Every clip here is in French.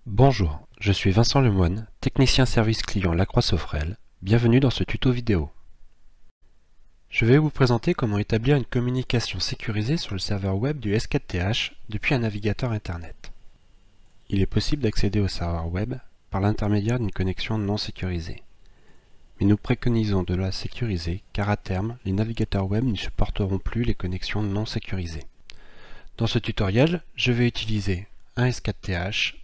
Bonjour, je suis Vincent Lemoine, technicien service client Lacroix-Sofrel. Bienvenue dans ce tuto vidéo. Je vais vous présenter comment établir une communication sécurisée sur le serveur web du S4TH depuis un navigateur Internet. Il est possible d'accéder au serveur web par l'intermédiaire d'une connexion non sécurisée. Mais nous préconisons de la sécuriser car à terme, les navigateurs web ne supporteront plus les connexions non sécurisées. Dans ce tutoriel, je vais utiliser un S4TH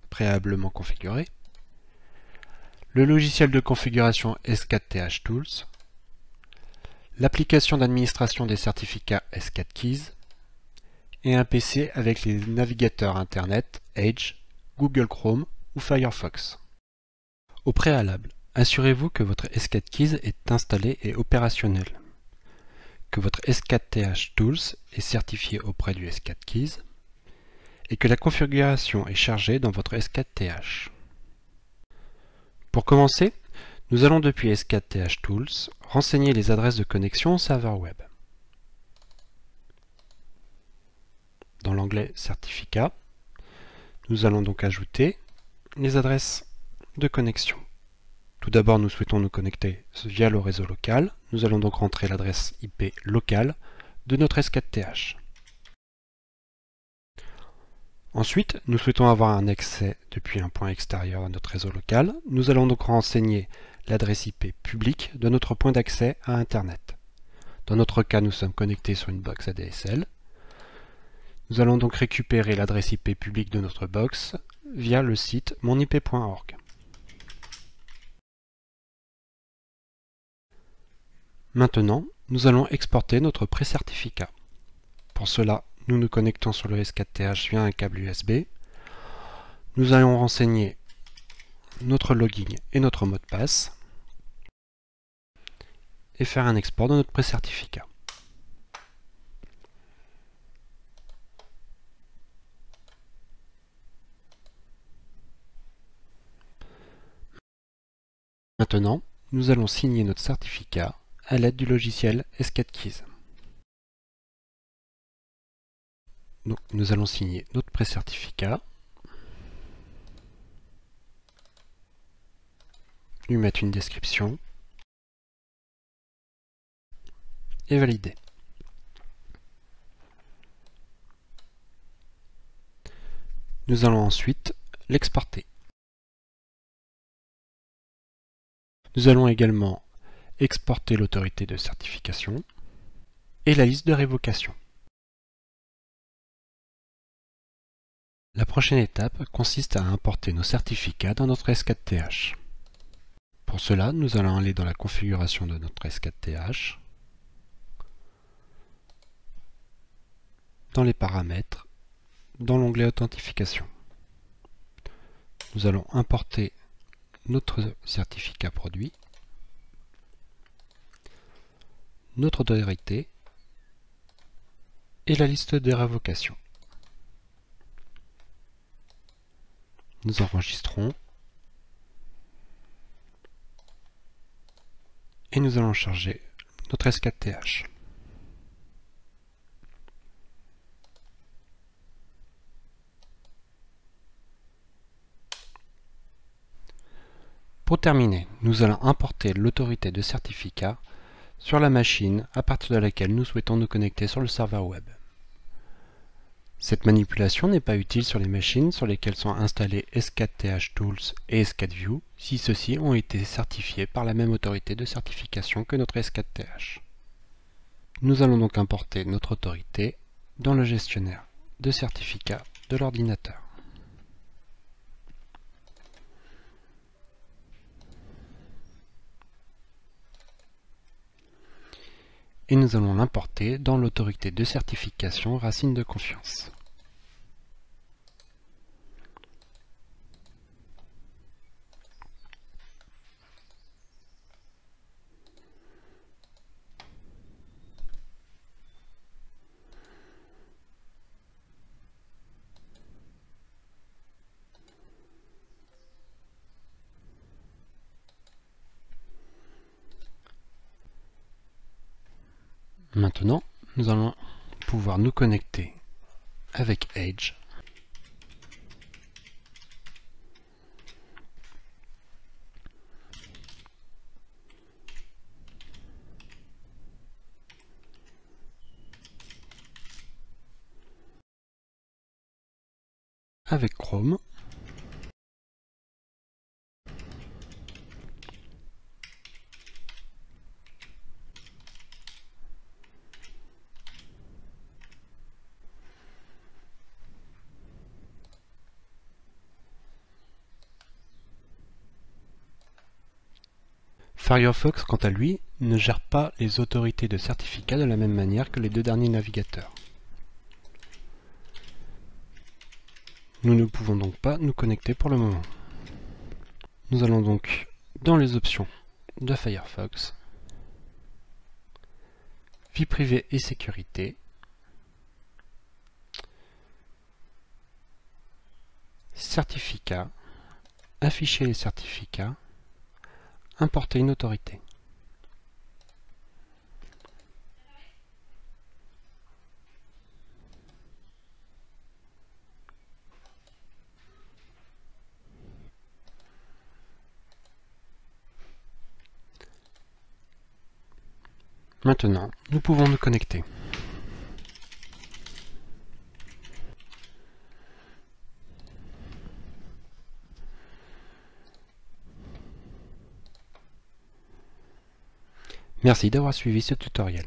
préalablement configuré, le logiciel de configuration S4TH Tools, l'application d'administration des certificats S4Keys et un PC avec les navigateurs Internet Edge, Google Chrome ou Firefox. Au préalable, assurez-vous que votre S4Keys est installé et opérationnel, que votre S4TH Tools est certifié auprès du S4Keys et que la configuration est chargée dans votre S4TH. Pour commencer, nous allons depuis S4TH Tools renseigner les adresses de connexion au serveur web. Dans l'onglet Certificats, nous allons donc ajouter les adresses de connexion. Tout d'abord, nous souhaitons nous connecter via le réseau local. Nous allons donc rentrer l'adresse IP locale de notre S4TH. Ensuite, nous souhaitons avoir un accès depuis un point extérieur à notre réseau local. Nous allons donc renseigner l'adresse IP publique de notre point d'accès à Internet. Dans notre cas, nous sommes connectés sur une box ADSL. Nous allons donc récupérer l'adresse IP publique de notre box via le site monip.org. Maintenant, nous allons exporter notre pré-certificat. Pour cela, nous nous connectons sur le S4TH via un câble USB. Nous allons renseigner notre login et notre mot de passe et faire un export de notre pré-certificat. Maintenant, nous allons signer notre certificat à l'aide du logiciel S4Keys. Donc, nous allons signer notre pré-certificat, lui mettre une description et valider. Nous allons ensuite l'exporter. Nous allons également exporter l'autorité de certification et la liste de révocation. La prochaine étape consiste à importer nos certificats dans notre S4TH. Pour cela, nous allons aller dans la configuration de notre S4TH, dans les paramètres, dans l'onglet Authentification. Nous allons importer notre certificat produit, notre autorité et la liste des révocations. Nous enregistrons et nous allons charger notre S4TH. Pour terminer, nous allons importer l'autorité de certificat sur la machine à partir de laquelle nous souhaitons nous connecter sur le serveur web. Cette manipulation n'est pas utile sur les machines sur lesquelles sont installés S4TH Tools et S4View si ceux-ci ont été certifiés par la même autorité de certification que notre S4TH. Nous allons donc importer notre autorité dans le gestionnaire de certificats de l'ordinateur. Et nous allons l'importer dans l'autorité de certification Racine de confiance. Maintenant, nous allons pouvoir nous connecter avec Edge avec Chrome. Firefox, quant à lui, ne gère pas les autorités de certificat de la même manière que les deux derniers navigateurs. Nous ne pouvons donc pas nous connecter pour le moment. Nous allons donc dans les options de Firefox, vie privée et sécurité, certificats, afficher les certificats, importer une autorité. Maintenant, nous pouvons nous connecter. Merci d'avoir suivi ce tutoriel.